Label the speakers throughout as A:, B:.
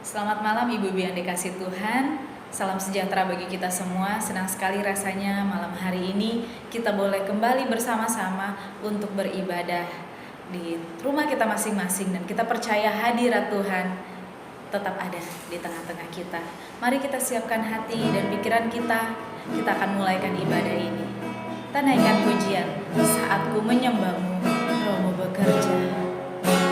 A: Selamat malam Ibu-ibu yang dikasih Tuhan. Salam sejahtera bagi kita semua. Senang sekali rasanya malam hari ini kita boleh kembali bersama-sama untuk beribadah di rumah kita masing-masing, dan kita percaya hadirat Tuhan tetap ada di tengah-tengah kita. Mari kita siapkan hati dan pikiran kita. Kita akan mulaikan ibadah ini. Kita naikkan pujian, saatku menyembahmu, Rohmu bekerja.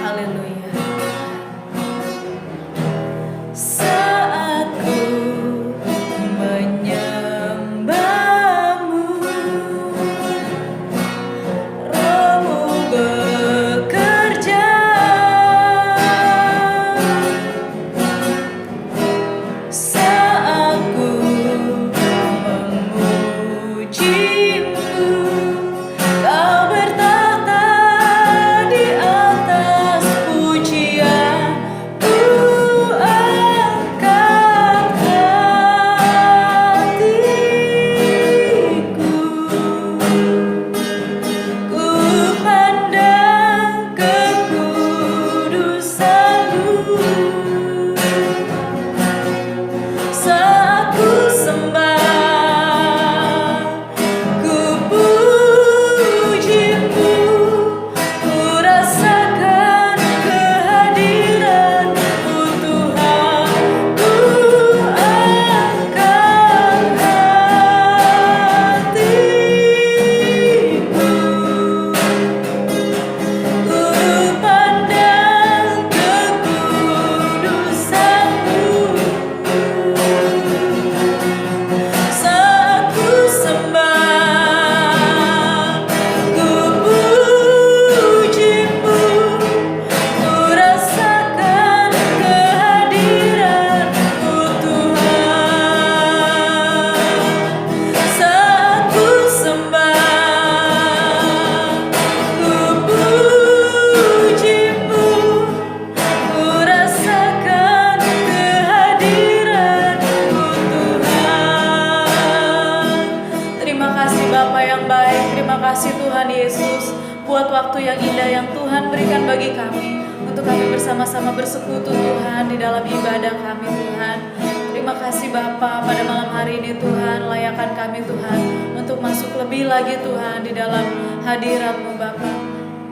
A: Haleluya. Saatku menyembahmu, Rohmu bekerja. Saatku memujimu, Kau bertata di atas pujian. Buat waktu yang indah yang Tuhan berikan bagi kami, untuk kami bersama-sama bersekutu Tuhan di dalam ibadah kami Tuhan. Terima kasih Bapa, pada malam hari ini Tuhan, layakan kami Tuhan untuk masuk lebih lagi Tuhan di dalam hadirat-Mu Bapa.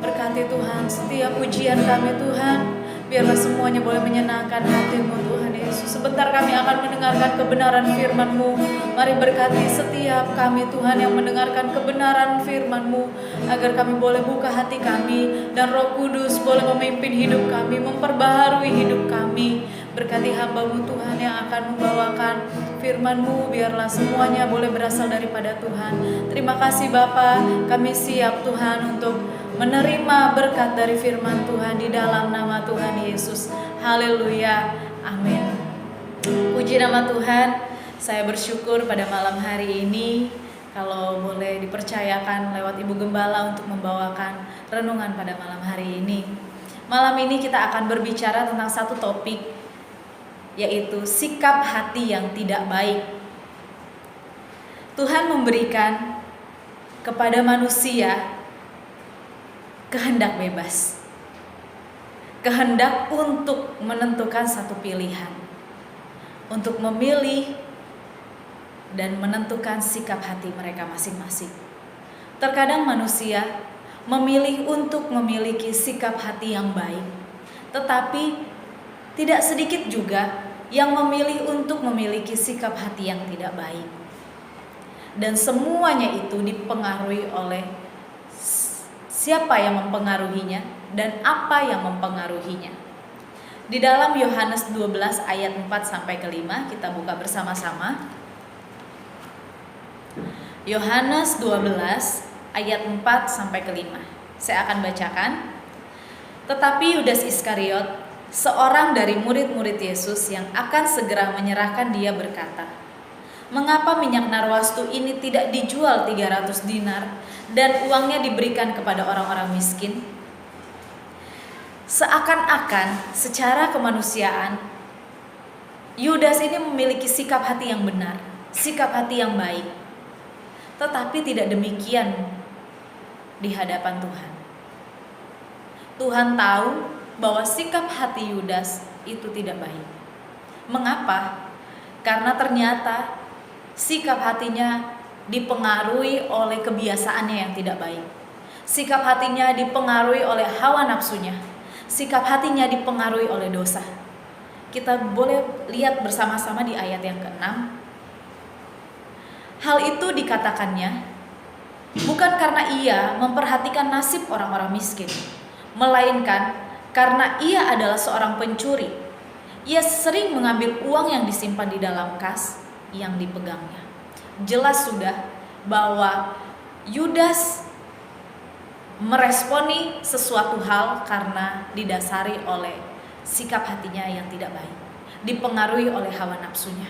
A: Berkati Tuhan setiap pujian kami Tuhan, biarlah semuanya boleh menyenangkan hati-Mu Tuhan Yesus. Sebentar kami akan mendengarkan kebenaran firman-Mu. Mari berkati setiap kami Tuhan yang mendengarkan kebenaran firman-Mu, agar kami boleh buka hati kami dan Roh Kudus boleh memimpin hidup kami, memperbaharui hidup kami. Berkati hamba-Mu Tuhan yang akan membawakan firman-Mu, biarlah semuanya boleh berasal daripada Tuhan. Terima kasih Bapa, kami siap Tuhan untuk menerima berkat dari firman Tuhan di dalam nama Tuhan Yesus. Haleluya, amin. Puji nama Tuhan. Saya bersyukur pada malam hari ini kalau boleh dipercayakan lewat Ibu Gembala untuk membawakan renungan pada malam hari ini. Malam ini kita akan berbicara tentang satu topik, yaitu sikap hati yang tidak baik. Tuhan memberikan kepada manusia kehendak bebas, kehendak untuk menentukan satu pilihan, untuk memilih dan menentukan sikap hati mereka masing-masing. Terkadang manusia memilih untuk memiliki sikap hati yang baik, tetapi tidak sedikit juga yang memilih untuk memiliki sikap hati yang tidak baik. Dan semuanya itu dipengaruhi oleh siapa yang mempengaruhinya dan apa yang mempengaruhinya. Di dalam Yohanes 12 ayat 4 sampai ke 5, kita buka bersama-sama. Yohanes 12 ayat 4 sampai ke 5. Saya akan bacakan. Tetapi Yudas Iskariot, seorang dari murid-murid Yesus yang akan segera menyerahkan Dia, berkata, "Mengapa minyak narwastu ini tidak dijual 300 dinar dan uangnya diberikan kepada orang-orang miskin?" Seakan-akan secara kemanusiaan Yudas ini memiliki sikap hati yang benar, sikap hati yang baik. Tetapi tidak demikian di hadapan Tuhan. Tuhan tahu bahwa sikap hati Yudas itu tidak baik. Mengapa? Karena ternyata sikap hatinya dipengaruhi oleh kebiasaannya yang tidak baik. Sikap hatinya dipengaruhi oleh hawa nafsunya. Sikap hatinya dipengaruhi oleh dosa. Kita boleh lihat bersama-sama di ayat yang ke-6. Hal itu dikatakannya bukan karena ia memperhatikan nasib orang-orang miskin, melainkan karena ia adalah seorang pencuri. Ia sering mengambil uang yang disimpan di dalam kas yang dipegangnya. Jelas sudah bahwa Yudas meresponi sesuatu hal karena didasari oleh sikap hatinya yang tidak baik, dipengaruhi oleh hawa nafsunya.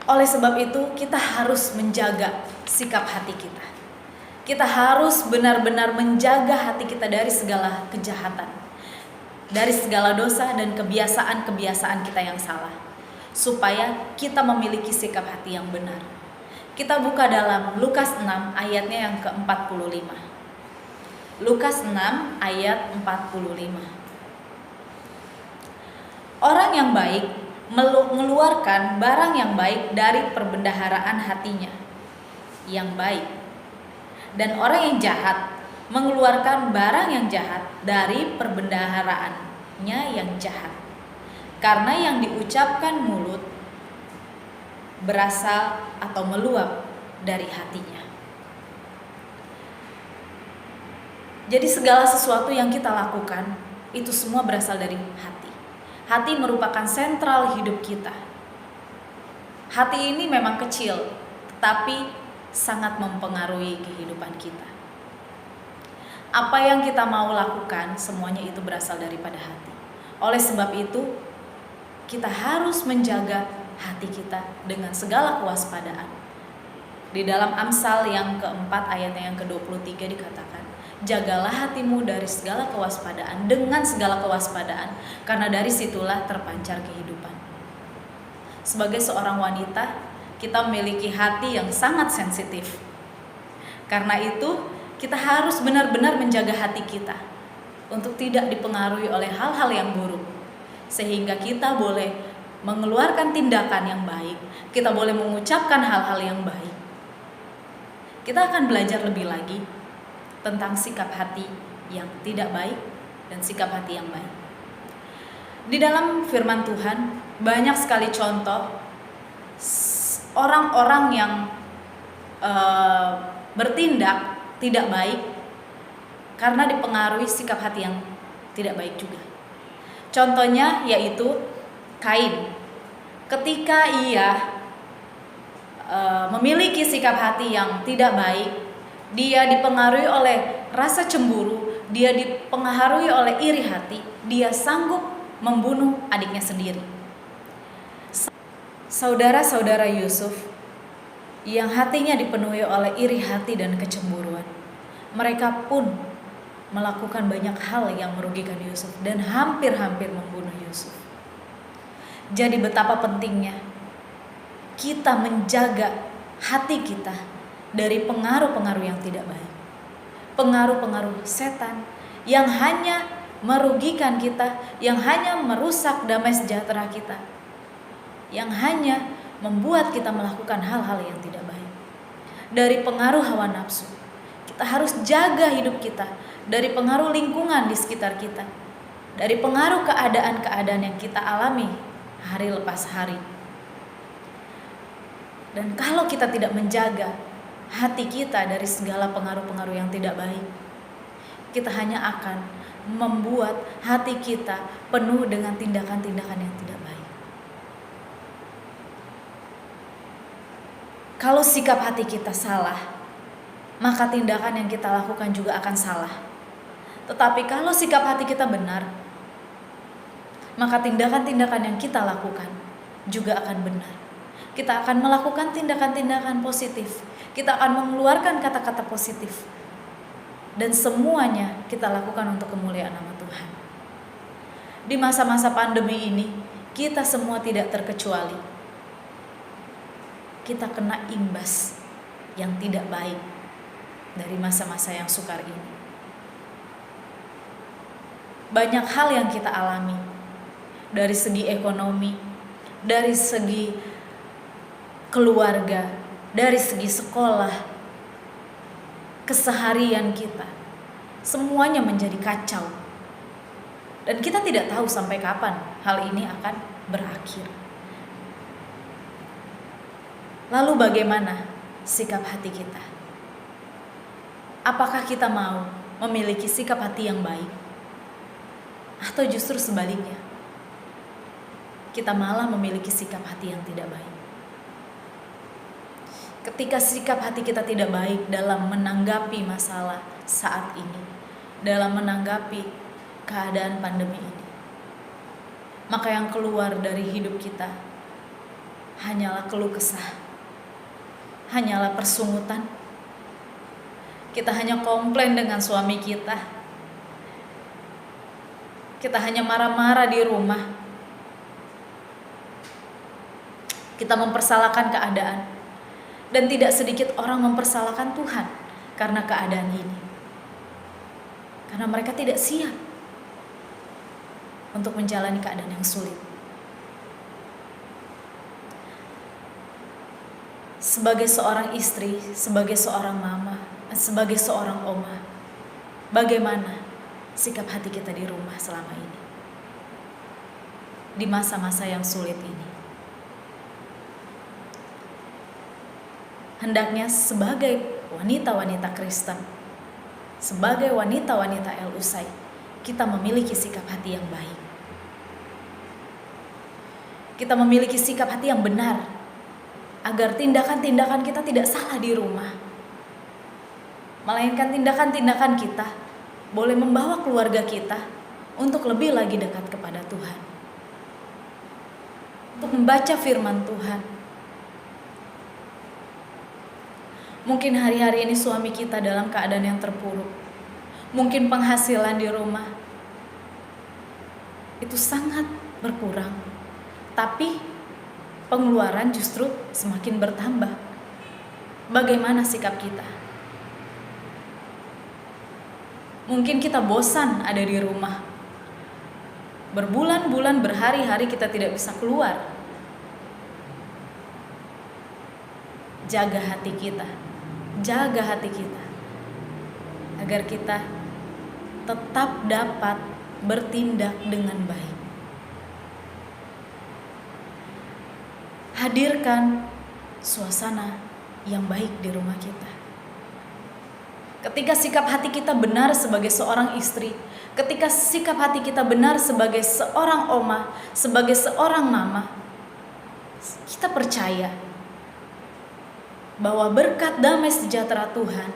A: Oleh sebab itu, kita harus menjaga sikap hati kita. Kita harus benar-benar menjaga hati kita dari segala kejahatan, dari segala dosa dan kebiasaan-kebiasaan kita yang salah, supaya kita memiliki sikap hati yang benar. Kita buka dalam Lukas 6 ayatnya yang ke-45. Lukas 6 ayat 45. Orang yang baik mengeluarkan barang yang baik dari perbendaharaan hatinya yang baik, dan orang yang jahat mengeluarkan barang yang jahat dari perbendaharaannya yang jahat. Karena yang diucapkan mulut berasal atau meluap dari hatinya. Jadi segala sesuatu yang kita lakukan itu semua berasal dari hati. Hati merupakan sentral hidup kita. Hati ini memang kecil, tetapi sangat mempengaruhi kehidupan kita. Apa yang kita mau lakukan, semuanya itu berasal daripada hati. Oleh sebab itu, kita harus menjaga hati kita dengan segala kewaspadaan. Di dalam Amsal yang keempat ayatnya yang ke-23 dikatakan, jagalah hatimu dari segala kewaspadaan, dengan segala kewaspadaan, karena dari situlah terpancar kehidupan. Sebagai seorang wanita, kita memiliki hati yang sangat sensitif. Karena itu, kita harus benar-benar menjaga hati kita untuk tidak dipengaruhi oleh hal-hal yang buruk, sehingga kita boleh mengeluarkan tindakan yang baik, kita boleh mengucapkan hal-hal yang baik. Kita akan belajar lebih lagi tentang sikap hati yang tidak baik dan sikap hati yang baik. Di dalam firman Tuhan banyak sekali contoh orang-orang yang bertindak tidak baik karena dipengaruhi sikap hati yang tidak baik juga. Contohnya yaitu Kain. Ketika ia memiliki sikap hati yang tidak baik, dia dipengaruhi oleh rasa cemburu, dia dipengaruhi oleh iri hati, dia sanggup membunuh adiknya sendiri. Saudara-saudara Yusuf yang hatinya dipenuhi oleh iri hati dan kecemburuan, mereka pun melakukan banyak hal yang merugikan Yusuf dan hampir-hampir membunuh Yusuf. Jadi betapa pentingnya kita menjaga hati kita dari pengaruh-pengaruh yang tidak baik. Pengaruh-pengaruh setan yang hanya merugikan kita, yang hanya merusak damai sejahtera kita, yang hanya membuat kita melakukan hal-hal yang tidak baik. Dari pengaruh hawa nafsu, kita harus jaga hidup kita dari pengaruh lingkungan di sekitar kita, dari pengaruh keadaan-keadaan yang kita alami hari lepas hari. Dan kalau kita tidak menjaga hati kita dari segala pengaruh-pengaruh yang tidak baik, kita hanya akan membuat hati kita penuh dengan tindakan-tindakan yang tidak baik. Kalau sikap hati kita salah, maka tindakan yang kita lakukan juga akan salah. Tetapi kalau sikap hati kita benar, maka tindakan-tindakan yang kita lakukan juga akan benar. Kita akan melakukan tindakan-tindakan positif. Kita akan mengeluarkan kata-kata positif. Dan semuanya kita lakukan untuk kemuliaan nama Tuhan. Di masa-masa pandemi ini, kita semua tidak terkecuali. Kita kena imbas yang tidak baik dari masa-masa yang sukar ini. banyak hal yang kita alami. Dari segi ekonomi, dari segi keluarga, dari segi sekolah, keseharian kita, semuanya menjadi kacau. Dan kita tidak tahu sampai kapan hal ini akan berakhir. Lalu bagaimana sikap hati kita? Apakah kita mau memiliki sikap hati yang baik? Atau justru sebaliknya, kita malah memiliki sikap hati yang tidak baik? Ketika sikap hati kita tidak baik dalam menanggapi masalah saat ini, dalam menanggapi keadaan pandemi ini, maka yang keluar dari hidup kita hanyalah keluh kesah, hanyalah persungutan. Kita hanya komplain dengan suami kita, kita hanya marah-marah di rumah, kita mempersalahkan keadaan. Dan tidak sedikit orang mempersalahkan Tuhan karena keadaan ini, karena mereka tidak siap untuk menjalani keadaan yang sulit. Sebagai seorang istri, sebagai seorang mama, sebagai seorang oma, bagaimana sikap hati kita di rumah selama ini, di masa-masa yang sulit ini? Hendaknya sebagai wanita-wanita Kristen, sebagai wanita-wanita El-Usai, kita memiliki sikap hati yang baik. Kita memiliki sikap hati yang benar, agar tindakan-tindakan kita tidak salah di rumah, melainkan tindakan-tindakan kita boleh membawa keluarga kita untuk lebih lagi dekat kepada Tuhan, untuk membaca firman Tuhan. Mungkin hari-hari ini suami kita dalam keadaan yang terpuruk, mungkin penghasilan di rumah itu sangat berkurang, tapi pengeluaran justru semakin bertambah. Bagaimana sikap kita? Mungkin kita bosan ada di rumah, berbulan-bulan, berhari-hari kita tidak bisa keluar. Jaga hati kita, jaga hati kita, agar kita tetap dapat bertindak dengan baik. Hadirkan suasana yang baik di rumah kita. Ketika sikap hati kita benar sebagai seorang istri, ketika sikap hati kita benar sebagai seorang oma, sebagai seorang mama, kita percaya bahwa berkat damai sejahtera Tuhan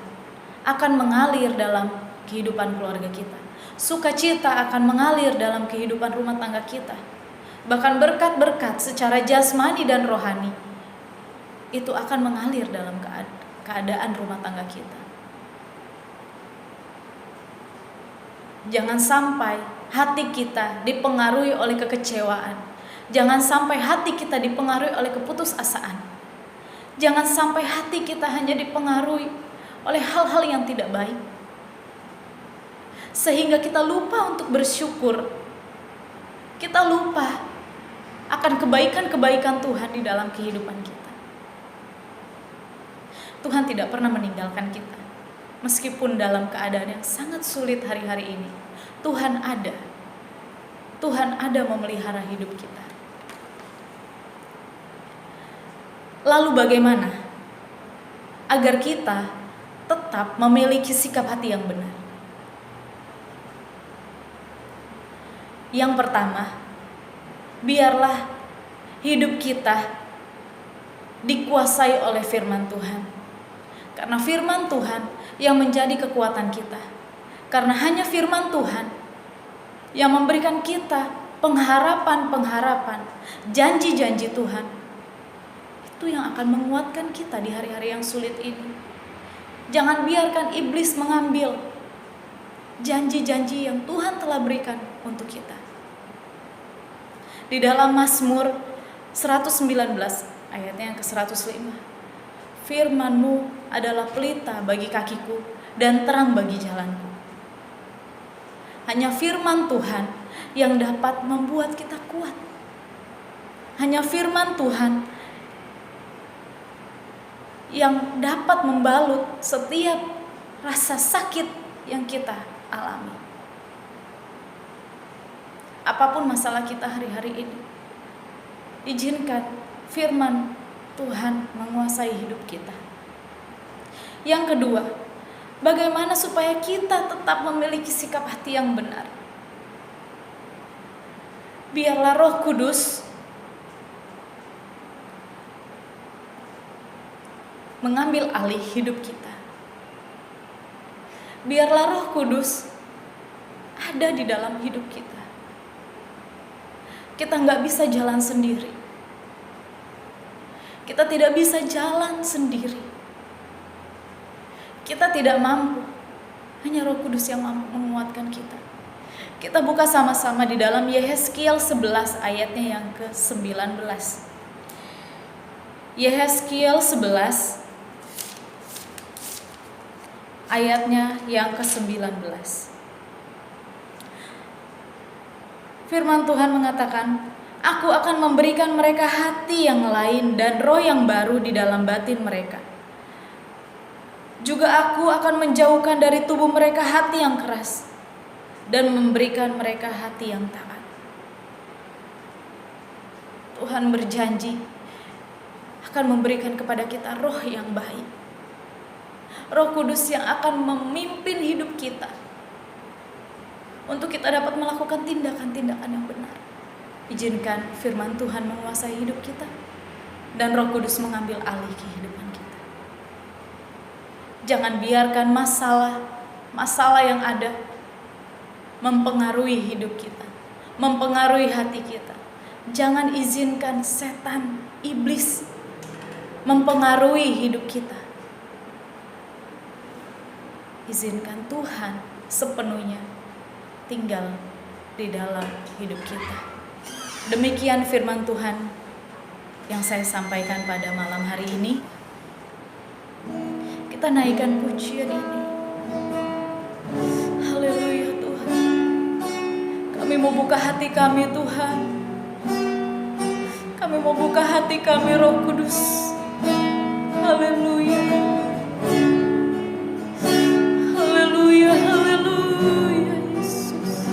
A: akan mengalir dalam kehidupan keluarga kita. Sukacita akan mengalir dalam kehidupan rumah tangga kita. Bahkan berkat-berkat secara jasmani dan rohani itu akan mengalir dalam keadaan rumah tangga kita. Jangan sampai hati kita dipengaruhi oleh kekecewaan. Jangan sampai hati kita dipengaruhi oleh keputusasaan. Jangan sampai hati kita hanya dipengaruhi oleh hal-hal yang tidak baik, sehingga kita lupa untuk bersyukur. Kita lupa akan kebaikan-kebaikan Tuhan di dalam kehidupan kita. Tuhan tidak pernah meninggalkan kita. Meskipun dalam keadaan yang sangat sulit hari-hari ini, Tuhan ada. Tuhan ada memelihara hidup kita. Lalu bagaimana agar kita tetap memiliki sikap hati yang benar? Yang pertama, biarlah hidup kita dikuasai oleh firman Tuhan. Karena firman Tuhan yang menjadi kekuatan kita. Karena hanya firman Tuhan yang memberikan kita pengharapan-pengharapan, janji-janji Tuhan. Itu yang akan menguatkan kita di hari-hari yang sulit ini. Jangan biarkan iblis mengambil janji-janji yang Tuhan telah berikan untuk kita. Di dalam Mazmur 119 ayatnya yang ke-105, firman-Mu adalah pelita bagi kakiku dan terang bagi jalanku. Hanya firman Tuhan yang dapat membuat kita kuat. Hanya firman Tuhan yang dapat membalut setiap rasa sakit yang kita alami. Apapun masalah kita hari-hari ini, izinkan firman Tuhan menguasai hidup kita. Yang kedua, bagaimana supaya kita tetap memiliki sikap hati yang benar? Biarlah Roh Kudus mengambil alih hidup kita. Biarlah Roh Kudus ada di dalam hidup kita. Kita nggak bisa jalan sendiri. Kita tidak bisa jalan sendiri. Kita tidak mampu. Hanya Roh Kudus yang mampu menguatkan kita. Kita buka sama-sama di dalam Yehezkiel 11 ayatnya yang ke-19. Yehezkiel 11 ayatnya yang ke-19. Firman Tuhan mengatakan, Aku akan memberikan mereka hati yang lain dan roh yang baru di dalam batin mereka. Juga aku akan menjauhkan dari tubuh mereka hati yang keras dan memberikan mereka hati yang taat. Tuhan berjanji akan memberikan kepada kita roh yang baik. Roh Kudus yang akan memimpin hidup kita untuk kita dapat melakukan tindakan-tindakan yang benar. Izinkan firman Tuhan menguasai hidup kita dan Roh Kudus mengambil alih kehidupan kita. Jangan biarkan masalah yang ada mempengaruhi hidup kita, mempengaruhi hati kita. Jangan izinkan setan, iblis mempengaruhi hidup kita. Izinkan Tuhan sepenuhnya tinggal di dalam hidup kita. Demikian firman Tuhan yang saya sampaikan pada malam hari ini. Kita naikkan pujian ini. Haleluya Tuhan. Kami mau buka hati kami Tuhan. Kami mau buka hati kami Roh Kudus. Haleluya. Haleluya, haleluya Yesus.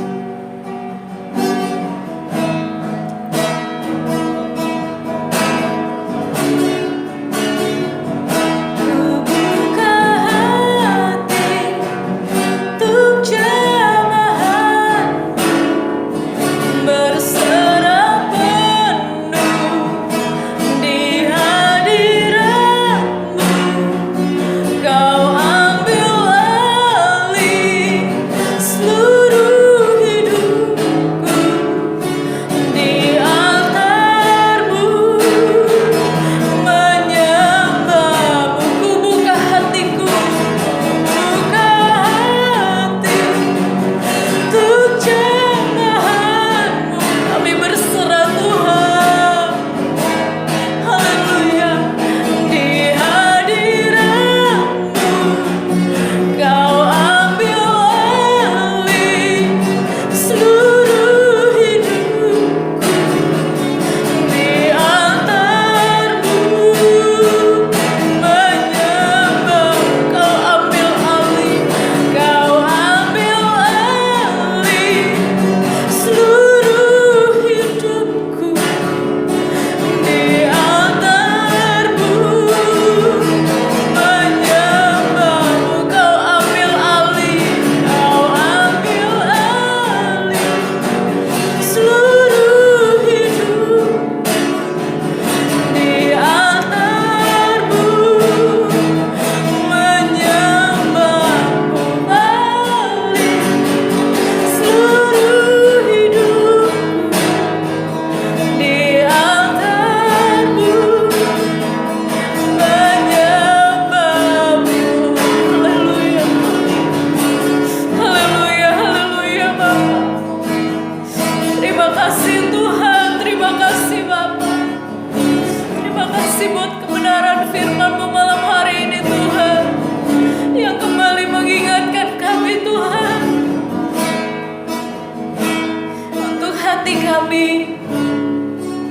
A: kami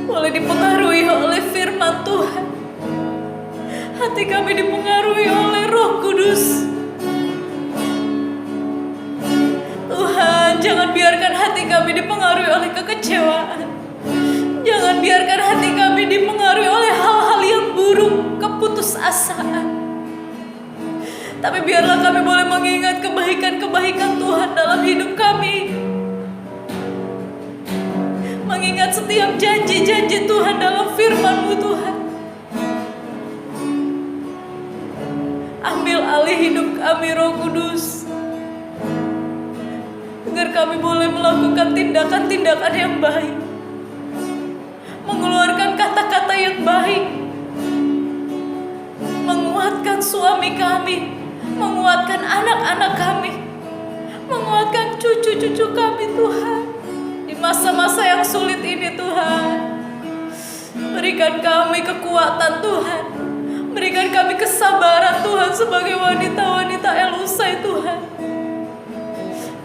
A: boleh dipengaruhi oleh firman Tuhan. Hati kami dipengaruhi oleh Roh Kudus. Tuhan, jangan biarkan hati kami dipengaruhi oleh kekecewaan. Jangan biarkan hati kami dipengaruhi oleh hal-hal yang buruk, keputusasaan. Tapi biarlah kami boleh mengingat kebaikan-kebaikan Tuhan dalam hidup kami. Mengingat setiap janji-janji Tuhan dalam firman-Mu Tuhan. Ambil alih hidup kami, Roh Kudus, agar kami boleh melakukan tindakan-tindakan yang baik, mengeluarkan kata-kata yang baik, menguatkan suami kami, menguatkan anak-anak kami, menguatkan cucu-cucu kami Tuhan. Di masa-masa yang sulit ini Tuhan, berikan kami kekuatan Tuhan. Berikan kami kesabaran Tuhan sebagai wanita-wanita Elusai Tuhan.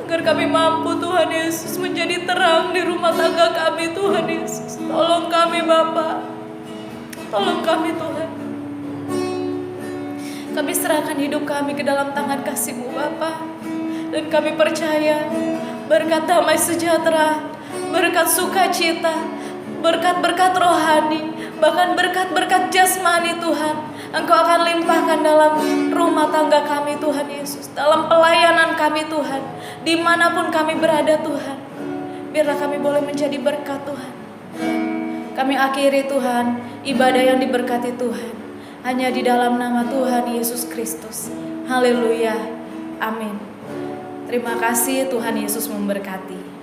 A: Agar kami mampu Tuhan Yesus menjadi terang di rumah tangga kami Tuhan Yesus. Tolong kami Bapa. Tolong kami Tuhan. Kami serahkan hidup kami ke dalam tangan kasih-Mu Bapa. Dan kami percaya berkat damai sejahtera, berkat sukacita, berkat-berkat rohani, bahkan berkat-berkat jasmani Tuhan, Engkau akan limpahkan dalam rumah tangga kami Tuhan Yesus, dalam pelayanan kami Tuhan, dimanapun kami berada Tuhan. Biarlah kami boleh menjadi berkat Tuhan. Kami akhiri Tuhan ibadah yang diberkati Tuhan hanya di dalam nama Tuhan Yesus Kristus. Haleluya, amin. Terima kasih, Tuhan Yesus memberkati.